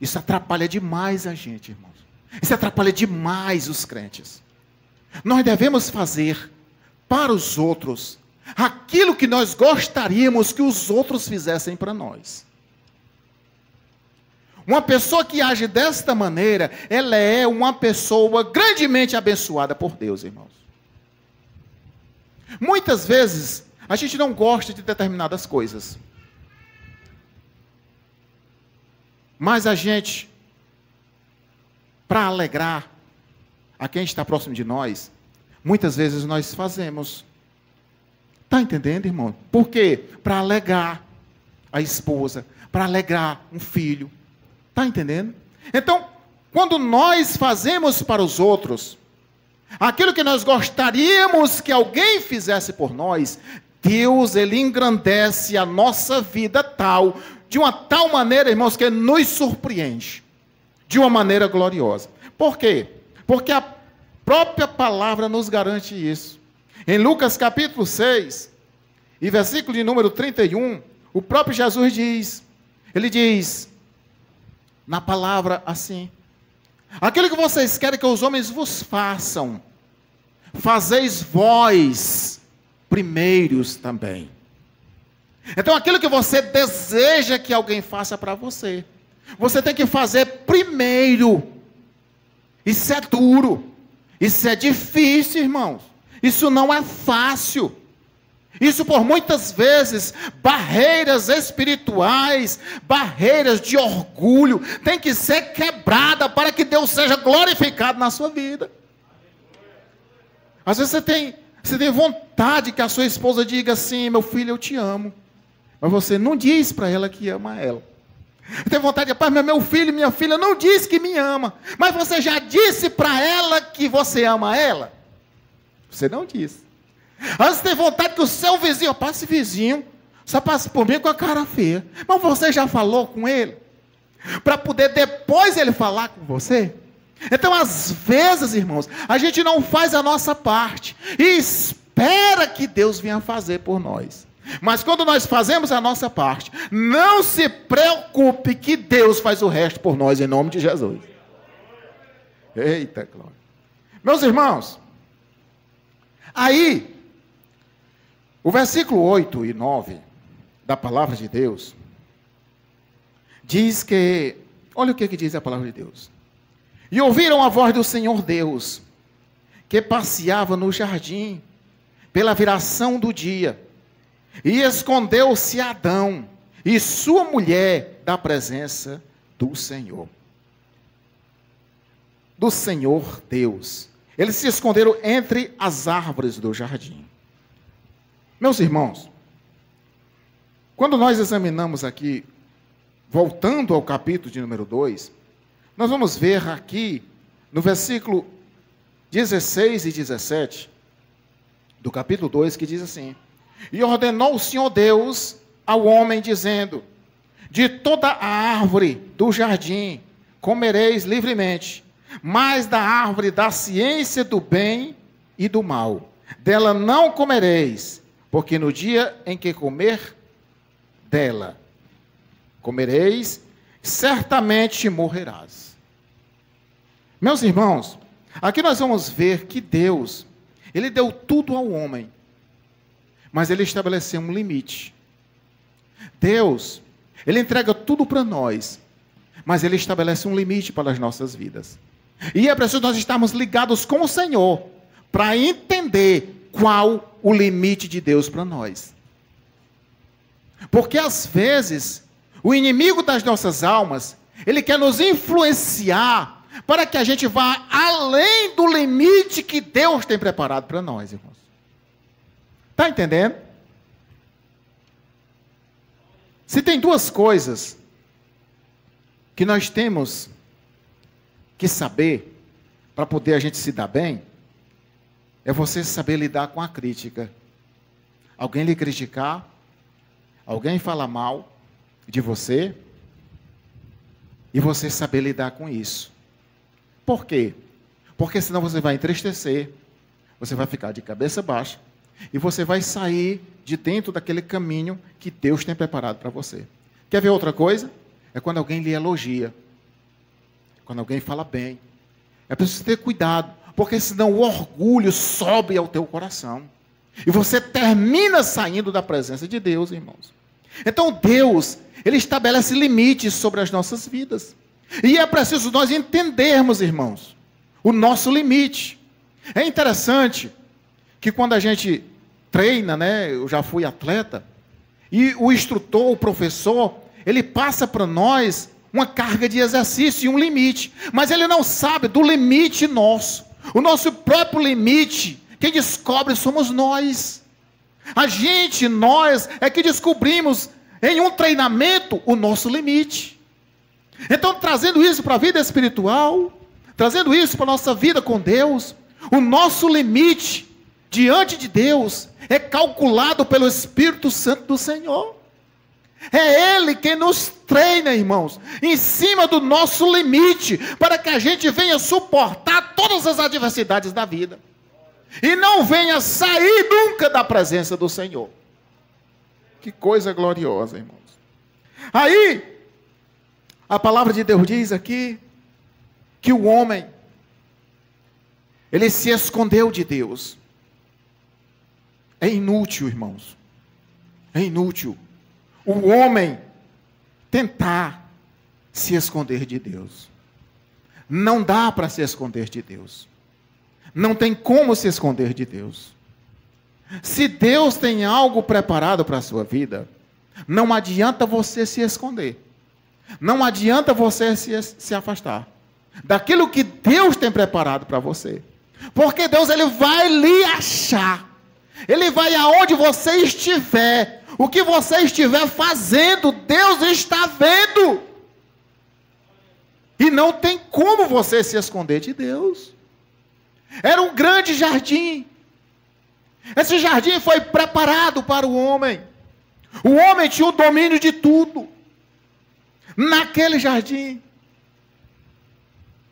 Isso atrapalha demais a gente, irmãos. Isso atrapalha demais os crentes. Nós devemos fazer para os outros aquilo que nós gostaríamos que os outros fizessem para nós. Uma pessoa que age desta maneira, ela é uma pessoa grandemente abençoada por Deus, irmãos. Muitas vezes, a gente não gosta de determinadas coisas. Mas a gente, para alegrar a quem está próximo de nós, muitas vezes nós fazemos. Está entendendo, irmão? Por quê? Para alegrar a esposa, para alegrar um filho. Está entendendo? Então, quando nós fazemos para os outros aquilo que nós gostaríamos que alguém fizesse por nós, Deus, Ele engrandece a nossa vida de uma tal maneira, irmãos, que nos surpreende, de uma maneira gloriosa. Por quê? Porque a própria palavra nos garante isso. Em Lucas capítulo 6, e versículo de número 31, o próprio Jesus diz, Ele diz na palavra assim: aquilo que vocês querem que os homens vos façam, fazeis vós primeiros também. Então aquilo que você deseja que alguém faça para você, você tem que fazer primeiro. Isso é duro, isso é difícil, irmãos. Isso não é fácil. Isso por muitas vezes, barreiras espirituais, barreiras de orgulho, tem que ser quebrada para que Deus seja glorificado na sua vida. Às vezes você tem vontade que a sua esposa diga assim: meu filho, eu te amo. Mas você não diz para ela que ama ela. Tem vontade de, pai, meu filho, minha filha não diz que me ama. Mas você já disse para ela que você ama ela? Você não disse. Às vezes tem vontade que o seu vizinho, passe vizinho, só passe por mim com a cara feia. Mas você já falou com ele? Para poder depois ele falar com você? Então, às vezes, irmãos, a gente não faz a nossa parte e espera que Deus venha fazer por nós. Mas quando nós fazemos a nossa parte, não se preocupe que Deus faz o resto por nós, em nome de Jesus. Eita, glória. Meus irmãos, aí, o versículo 8 e 9 da palavra de Deus, diz que, olha o que diz a palavra de Deus. E ouviram a voz do Senhor Deus, que passeava no jardim, pela viração do dia, e escondeu-se Adão e sua mulher da presença do Senhor. Do Senhor Deus. Eles se esconderam entre as árvores do jardim. Meus irmãos, quando nós examinamos aqui, voltando ao capítulo de número 2, nós vamos ver aqui, no versículo 16 e 17, do capítulo 2, que diz assim: e ordenou o Senhor Deus ao homem, dizendo: de toda a árvore do jardim comereis livremente, mas da árvore da ciência do bem e do mal, dela não comereis, porque no dia em que comer dela, comereis, certamente morrerás. Meus irmãos, aqui nós vamos ver que Deus, Ele deu tudo ao homem, mas Ele estabeleceu um limite. Deus, Ele entrega tudo para nós, mas Ele estabelece um limite para as nossas vidas. E é preciso nós estarmos ligados com o Senhor, para entender qual o limite de Deus para nós. Porque às vezes, o inimigo das nossas almas, ele quer nos influenciar para que a gente vá além do limite que Deus tem preparado para nós, irmãos. Está entendendo? Se tem duas coisas que nós temos que saber para poder a gente se dar bem, é você saber lidar com a crítica. Alguém lhe criticar, alguém falar mal de você, e você saber lidar com isso. Por quê? Porque senão você vai entristecer, você vai ficar de cabeça baixa, e você vai sair de dentro daquele caminho que Deus tem preparado para você. Quer ver outra coisa? É quando alguém lhe elogia, quando alguém fala bem. É preciso ter cuidado, porque senão o orgulho sobe ao teu coração, e você termina saindo da presença de Deus, irmãos. Então Deus, Ele estabelece limites sobre as nossas vidas. E é preciso nós entendermos, irmãos, o nosso limite. É interessante que quando a gente treina, né, eu já fui atleta, e o instrutor, o professor, ele passa para nós uma carga de exercício e um limite, mas ele não sabe do limite nosso. O nosso próprio limite, quem descobre somos nós. Nós é que descobrimos em um treinamento o nosso limite. Então, trazendo isso para a vida espiritual, trazendo isso para a nossa vida com Deus, o nosso limite diante de Deus é calculado pelo Espírito Santo do Senhor. É Ele quem nos treina, irmãos, em cima do nosso limite, para que a gente venha suportar todas as adversidades da vida, e não venha sair nunca da presença do Senhor. Que coisa gloriosa, irmãos. Aí, a palavra de Deus diz aqui, que o homem, ele se escondeu de Deus. É inútil, irmãos. É inútil o homem tentar se esconder de Deus. Não dá para se esconder de Deus. Não tem como se esconder de Deus. Se Deus tem algo preparado para a sua vida, não adianta você se esconder. Não adianta você se afastar daquilo que Deus tem preparado para você. Porque Deus, Ele vai lhe achar. Ele vai aonde você estiver. O que você estiver fazendo, Deus está vendo. E não tem como você se esconder de Deus. Era um grande jardim. Esse jardim foi preparado para o homem. O homem tinha o domínio de tudo. Naquele jardim.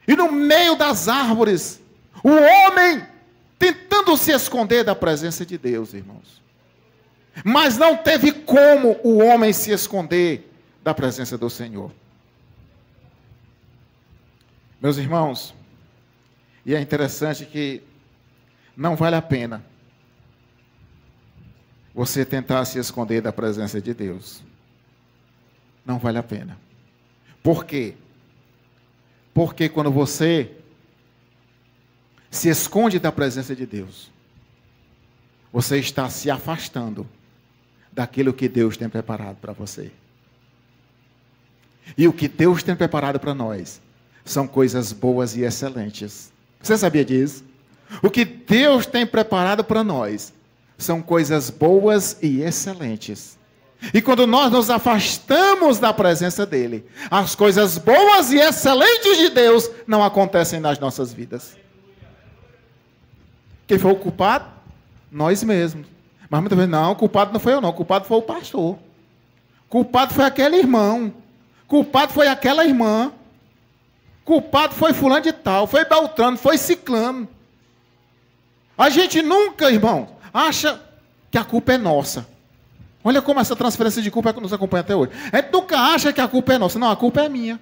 E no meio das árvores, o homem tentando se esconder da presença de Deus, irmãos. Mas não teve como o homem se esconder da presença do Senhor. Meus irmãos, e é interessante que não vale a pena você tentar se esconder da presença de Deus. Não vale a pena. Por quê? Porque quando você se esconde da presença de Deus, você está se afastando daquilo que Deus tem preparado para você. E o que Deus tem preparado para nós são coisas boas e excelentes. Você sabia disso? O que Deus tem preparado para nós são coisas boas e excelentes. E quando nós nos afastamos da presença dEle, as coisas boas e excelentes de Deus não acontecem nas nossas vidas. Quem foi o culpado? Nós mesmos. Mas muitas vezes, não, o culpado não foi eu não, o culpado foi o pastor. O culpado foi aquele irmão. O culpado foi aquela irmã. O culpado foi fulano de tal, foi Beltrano, foi Ciclano. A gente nunca, irmão, acha que a culpa é nossa. Olha como essa transferência de culpa nos acompanha até hoje. A gente nunca acha que a culpa é nossa. Não, a culpa é minha.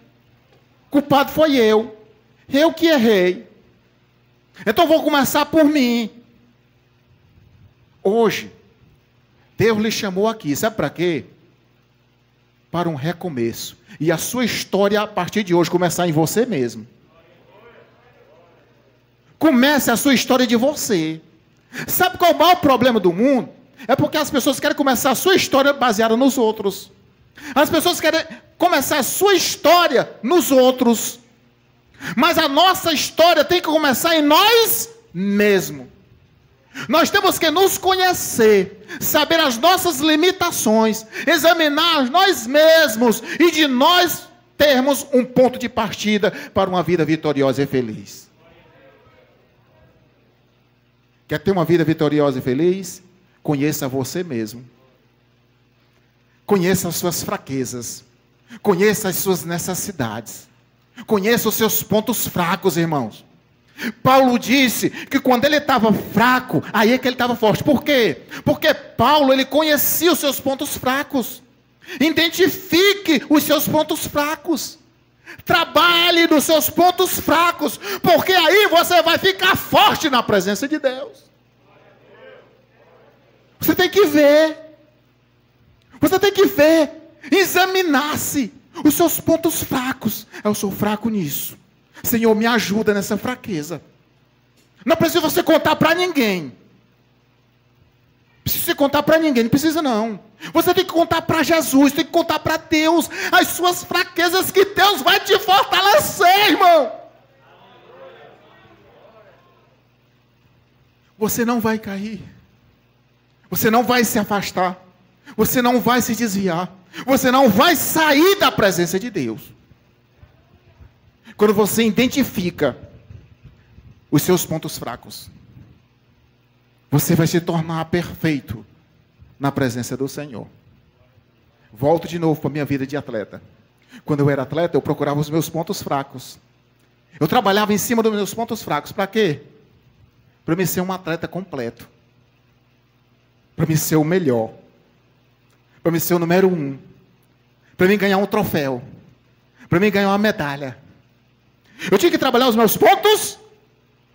O culpado foi eu. Eu que errei. Então vou começar por mim. Hoje, Deus lhe chamou aqui. Sabe para quê? Para um recomeço. E a sua história, a partir de hoje, começar em você mesmo. Comece a sua história de você. Sabe qual é o maior problema do mundo? É porque as pessoas querem começar a sua história baseada nos outros. As pessoas querem começar a sua história nos outros. Mas a nossa história tem que começar em nós mesmos. Nós temos que nos conhecer, saber as nossas limitações, examinar nós mesmos e de nós termos um ponto de partida para uma vida vitoriosa e feliz. Quer ter uma vida vitoriosa e feliz? Conheça você mesmo. Conheça as suas fraquezas. Conheça as suas necessidades. Conheça os seus pontos fracos, irmãos. Paulo disse que quando ele estava fraco, aí é que ele estava forte. Por quê? Porque Paulo, ele conhecia os seus pontos fracos. Identifique os seus pontos fracos. Trabalhe nos seus pontos fracos, porque aí você vai ficar forte na presença de Deus. Você tem que ver. Você tem que ver. Examinar-se os seus pontos fracos. Eu sou fraco nisso. Senhor, me ajuda nessa fraqueza. Não precisa você contar para ninguém. Precisa você contar para ninguém, não precisa não. Você tem que contar para Jesus, tem que contar para Deus as suas fraquezas, que Deus vai te fortalecer, irmão. Você não vai cair. Você não vai se afastar. Você não vai se desviar. Você não vai sair da presença de Deus. Quando você identifica os seus pontos fracos, você vai se tornar perfeito na presença do Senhor. Volto de novo para a minha vida de atleta. Quando eu era atleta, eu procurava os meus pontos fracos. Eu trabalhava em cima dos meus pontos fracos. Para quê? Para me ser um atleta completo. Para me ser o melhor. Para me ser o número 1. Para mim ganhar um troféu. Para mim ganhar uma medalha. Eu tinha que trabalhar os meus pontos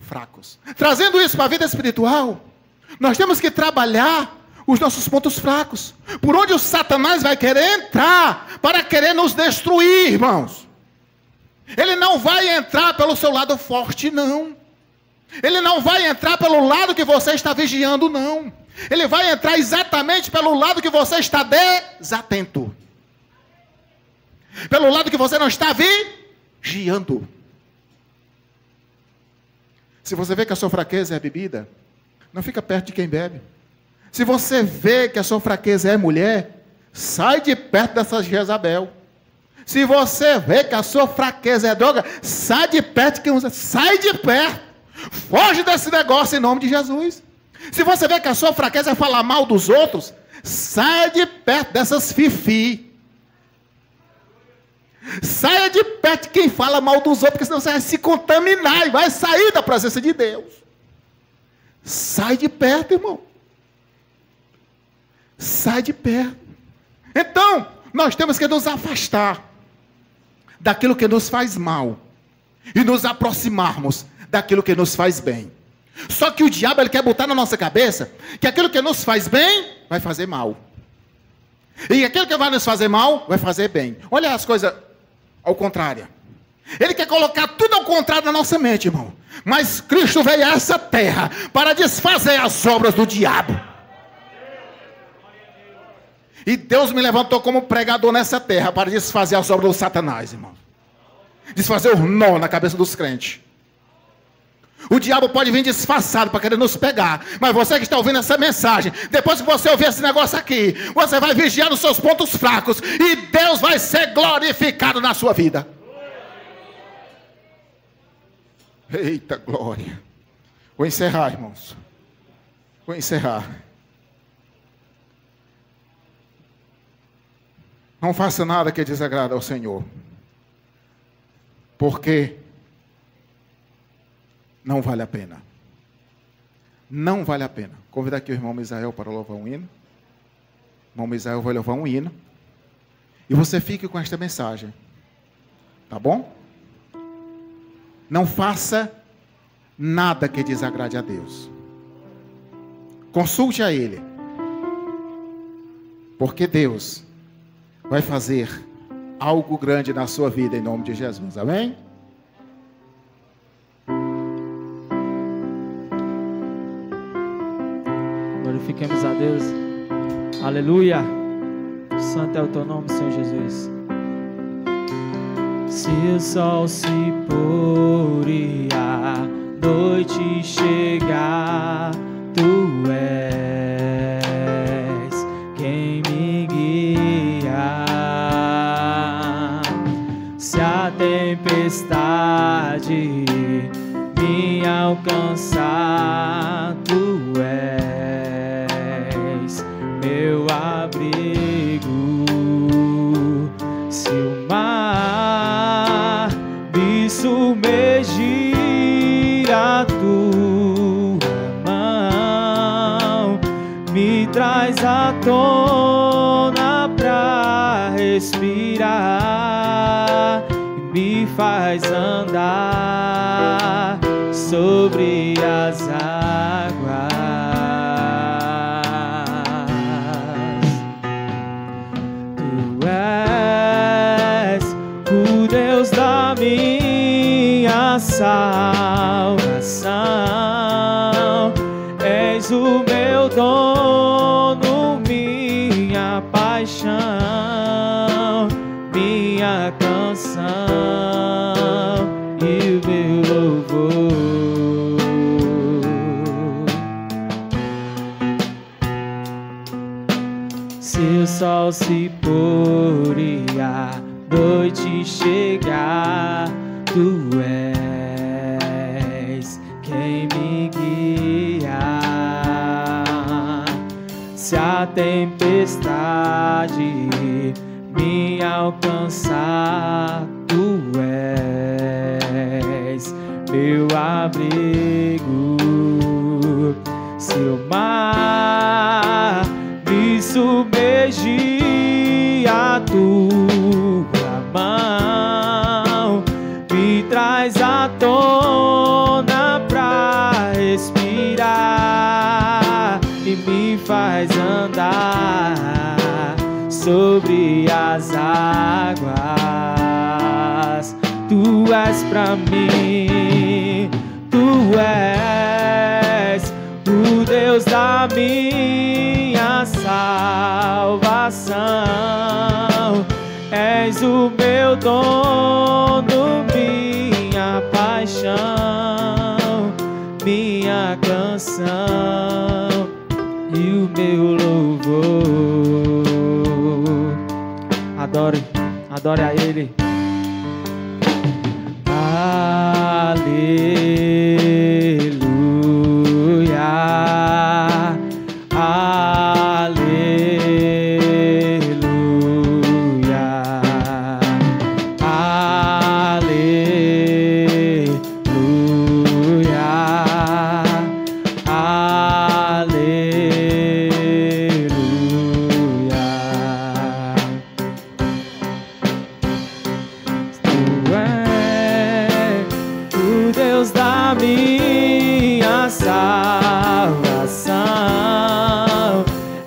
fracos. Trazendo isso para a vida espiritual, nós temos que trabalhar os nossos pontos fracos. Por onde o Satanás vai querer entrar para querer nos destruir, irmãos. Ele não vai entrar pelo seu lado forte, não. Ele não vai entrar pelo lado que você está vigiando, não. Ele vai entrar exatamente pelo lado que você está desatento. Pelo lado que você não está vigiando. Se você vê que a sua fraqueza é a bebida, não fica perto de quem bebe. Se você vê que a sua fraqueza é mulher, sai de perto dessa Jezabel. Se você vê que a sua fraqueza é droga, sai de perto de quem usa. Sai de perto. Foge desse negócio em nome de Jesus. Se você vê que a sua fraqueza é falar mal dos outros, sai de perto dessas fifi. Saia de perto de quem fala mal dos outros, porque senão você vai se contaminar e vai sair da presença de Deus. Sai de perto, irmão. Sai de perto. Então, nós temos que nos afastar daquilo que nos faz mal e nos aproximarmos daquilo que nos faz bem. Só que o diabo, ele quer botar na nossa cabeça que aquilo que nos faz bem vai fazer mal. E aquilo que vai nos fazer mal vai fazer bem. Olha as coisas ao contrário. Ele quer colocar tudo ao contrário na nossa mente, irmão. Mas Cristo veio a essa terra para desfazer as obras do diabo. E Deus me levantou como pregador nessa terra para desfazer as obras do Satanás, irmão. Desfazer o nó na cabeça dos crentes. O diabo pode vir disfarçado para querer nos pegar. Mas você que está ouvindo essa mensagem, depois que você ouvir esse negócio aqui, você vai vigiar nos seus pontos fracos. E Deus vai ser glorificado na sua vida. Eita glória. Vou encerrar, irmãos. Vou encerrar. Não faça nada que desagrade ao Senhor. Porque não vale a pena. Não vale a pena. Convidar aqui o irmão Misael para louvar um hino. O irmão Misael vai louvar um hino. E você fique com esta mensagem. Tá bom? Não faça nada que desagrade a Deus. Consulte a Ele. Porque Deus vai fazer algo grande na sua vida em nome de Jesus. Amém?
Glorifiquemos a Deus. Aleluia. Santo é o teu nome, Senhor Jesus. Se o sol se pôr e a noite chegar, tu és quem me guia. Se a tempestade me alcançar, tu és meu abrigo. Se o mar me submergir, a tua mão me traz à tona pra respirar e me faz andar sobre as águas. Tu és o Deus da minha salvação, és o meu dono, minha paixão, minha canção e o meu louvor. Se o sol se pôr e a noite chegar, tu és quem me guia. Se a tempestade me alcançar, tu és meu abrigo. Se o mar me submergir, a tua mão me traz à tona pra respirar e me faz andar sobre as águas. Tu és pra mim, tu és És o meu dono, minha paixão, minha canção e o meu louvor. Adore, adore a Ele. Aleluia, aleluia, aleluia, aleluia. Tu és o Deus da minha salvação,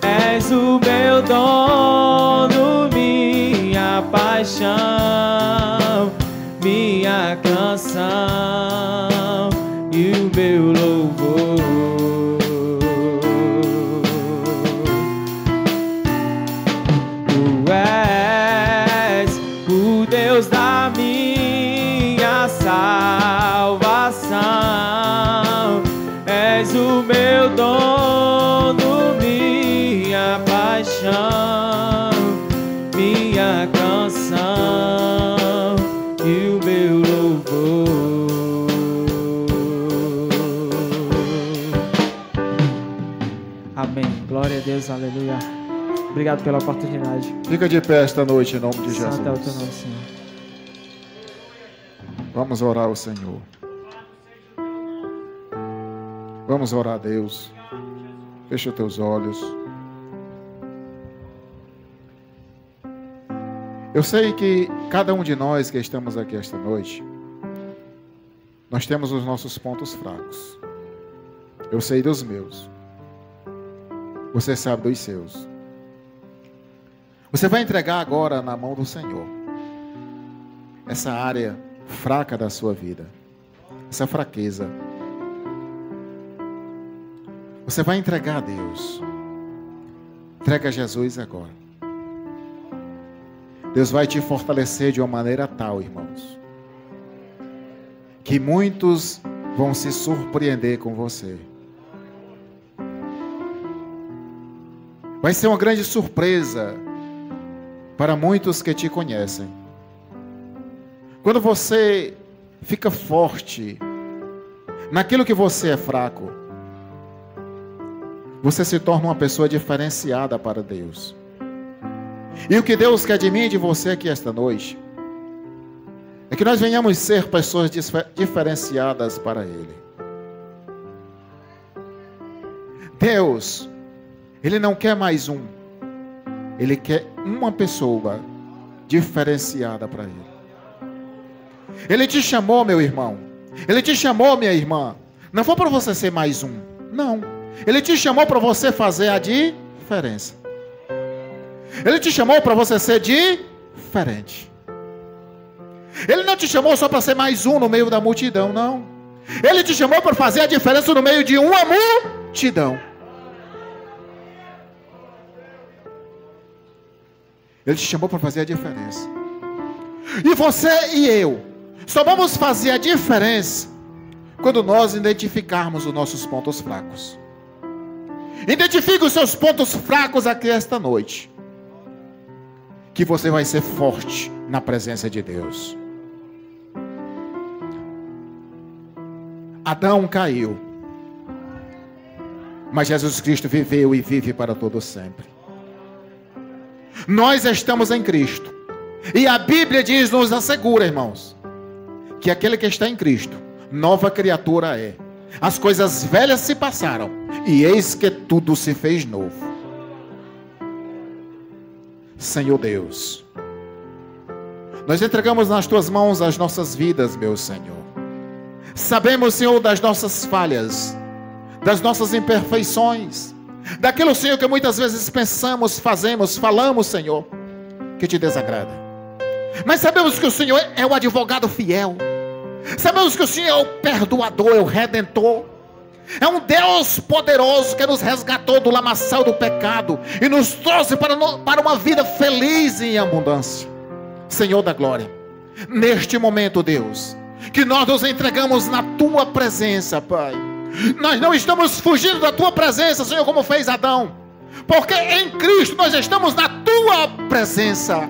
és o meu dono, minha paixão, minha canção e o meu louvor. Tu és o Deus da minha salvação, és o meu dono, minha paixão, minha canção e o meu louvor. Amém. Glória a Deus, aleluia. Obrigado pela oportunidade.
Fica de pé esta noite em nome de Jesus.
Santo é o teu nome, Senhor.
Vamos orar ao Senhor. Vamos orar a Deus. Fecha os teus olhos. Eu sei que cada um de nós que estamos aqui esta noite, nós temos os nossos pontos fracos. Eu sei dos meus. Você sabe dos seus. Você vai entregar agora na mão do Senhor essa área fraca da sua vida, essa fraqueza. Você vai entregar a Deus. Entrega a Jesus agora. Deus vai te fortalecer de uma maneira tal, irmãos, que muitos vão se surpreender com você. Vai ser uma grande surpresa para muitos que te conhecem. Quando você fica forte naquilo que você é fraco, você se torna uma pessoa diferenciada para Deus. E o que Deus quer de mim e de você aqui esta noite é que nós venhamos ser pessoas diferenciadas para Ele. Deus, Ele não quer mais um. Ele quer uma pessoa diferenciada para Ele. Ele te chamou, meu irmão. Ele te chamou, minha irmã. Não foi para você ser mais um. Não. Ele te chamou para você fazer a diferença. Ele te chamou para você ser diferente. Ele não te chamou só para ser mais um no meio da multidão, não. Ele te chamou para fazer a diferença no meio de uma multidão. Ele te chamou para fazer a diferença. E você e eu só vamos fazer a diferença quando nós identificarmos os nossos pontos fracos. Identifique os seus pontos fracos aqui esta noite, que você vai ser forte na presença de Deus. Adão caiu, mas Jesus Cristo viveu e vive para todo sempre. Nós estamos em Cristo, e a Bíblia diz, nos assegura, irmãos, que aquele que está em Cristo, nova criatura é. As coisas velhas se passaram, e eis que tudo se fez novo. Senhor Deus, nós entregamos nas tuas mãos as nossas vidas, meu Senhor. Sabemos, Senhor, das nossas falhas, das nossas imperfeições, daquilo, Senhor, que muitas vezes pensamos, fazemos, falamos, Senhor, que te desagrada. Mas sabemos que o Senhor é o advogado fiel. Sabemos que o Senhor é o perdoador, é o redentor. É um Deus poderoso que nos resgatou do lamaçal do pecado e nos trouxe para uma vida feliz e em abundância. Senhor da glória, neste momento, Deus, que nós nos entregamos na tua presença, Pai. Nós não estamos fugindo da tua presença, Senhor, como fez Adão, porque em Cristo nós estamos na tua presença.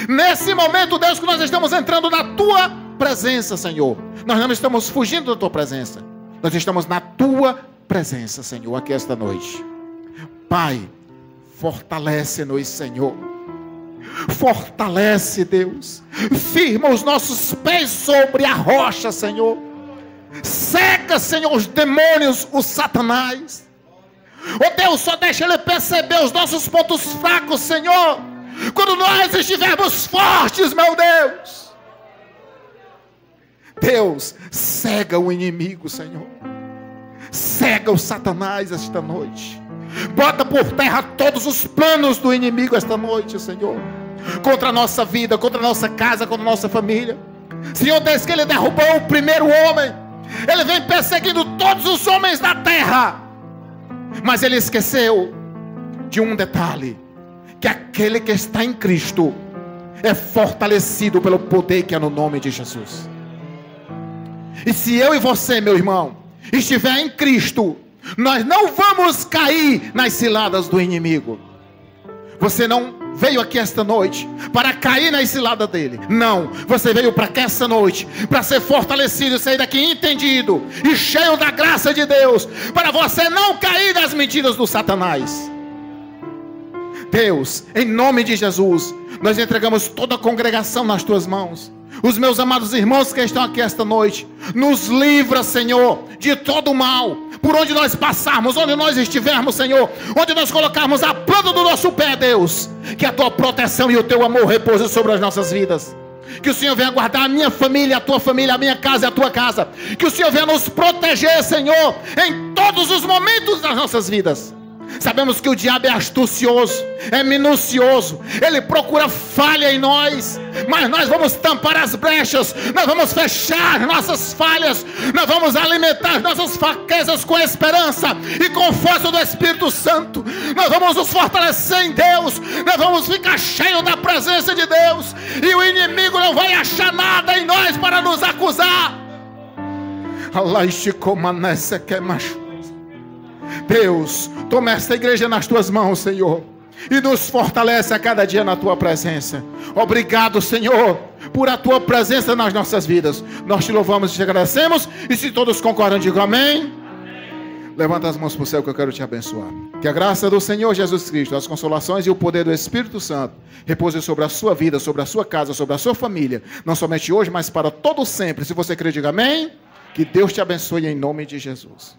Nesse momento, Deus, que nós estamos entrando na tua presença, Senhor, nós não estamos fugindo da tua presença, nós estamos na tua presença, Senhor, aqui esta noite. Pai, fortalece-nos, Senhor. Fortalece, Deus. Firma os nossos pés sobre a rocha, Senhor. Seca, Senhor, os demônios, o Satanás. Oh Deus, só deixa ele perceber os nossos pontos fracos, Senhor, quando nós estivermos fortes, meu Deus. Deus, cega o inimigo, Senhor. Cega o Satanás esta noite. Bota por terra todos os planos do inimigo esta noite, Senhor, contra a nossa vida, contra a nossa casa, contra a nossa família. Senhor, desde que ele derrubou o primeiro homem, ele vem perseguindo todos os homens da terra. Mas ele esqueceu de um detalhe: que aquele que está em Cristo é fortalecido pelo poder que é no nome de Jesus. E se eu e você, meu irmão, estiver em Cristo, nós não vamos cair nas ciladas do inimigo. Você não veio aqui esta noite para cair na cilada dele. Não, você veio para cá esta noite para ser fortalecido, sair daqui entendido e cheio da graça de Deus, para você não cair nas mentiras do Satanás. Deus, em nome de Jesus, nós entregamos toda a congregação nas tuas mãos. Os meus amados irmãos que estão aqui esta noite, nos livra, Senhor, de todo o mal. Por onde nós passarmos, onde nós estivermos, Senhor, onde nós colocarmos a planta do nosso pé, Deus, que a tua proteção e o teu amor repousem sobre as nossas vidas. Que o Senhor venha guardar a minha família, a tua família, a minha casa e a tua casa. Que o Senhor venha nos proteger, Senhor, em todos os momentos das nossas vidas. Sabemos que o diabo é astucioso, é minucioso, ele procura falha em nós, mas nós vamos tampar as brechas, nós vamos fechar nossas falhas, nós vamos alimentar nossas fraquezas com esperança e com força do Espírito Santo. Nós vamos nos fortalecer em Deus, nós vamos ficar cheios da presença de Deus, e o inimigo não vai achar nada em nós para nos acusar. Deus, toma esta igreja nas tuas mãos, Senhor, e nos fortalece a cada dia na tua presença. Obrigado, Senhor, por a tua presença nas nossas vidas. Nós te louvamos e te agradecemos. E se todos concordam, digam amém. Levanta as mãos para o céu que eu quero te abençoar. Que a graça do Senhor Jesus Cristo, as consolações e o poder do Espírito Santo repouse sobre a sua vida, sobre a sua casa, sobre a sua família, não somente hoje, mas para todo sempre. Se você crê, diga amém. Que Deus te abençoe em nome de Jesus.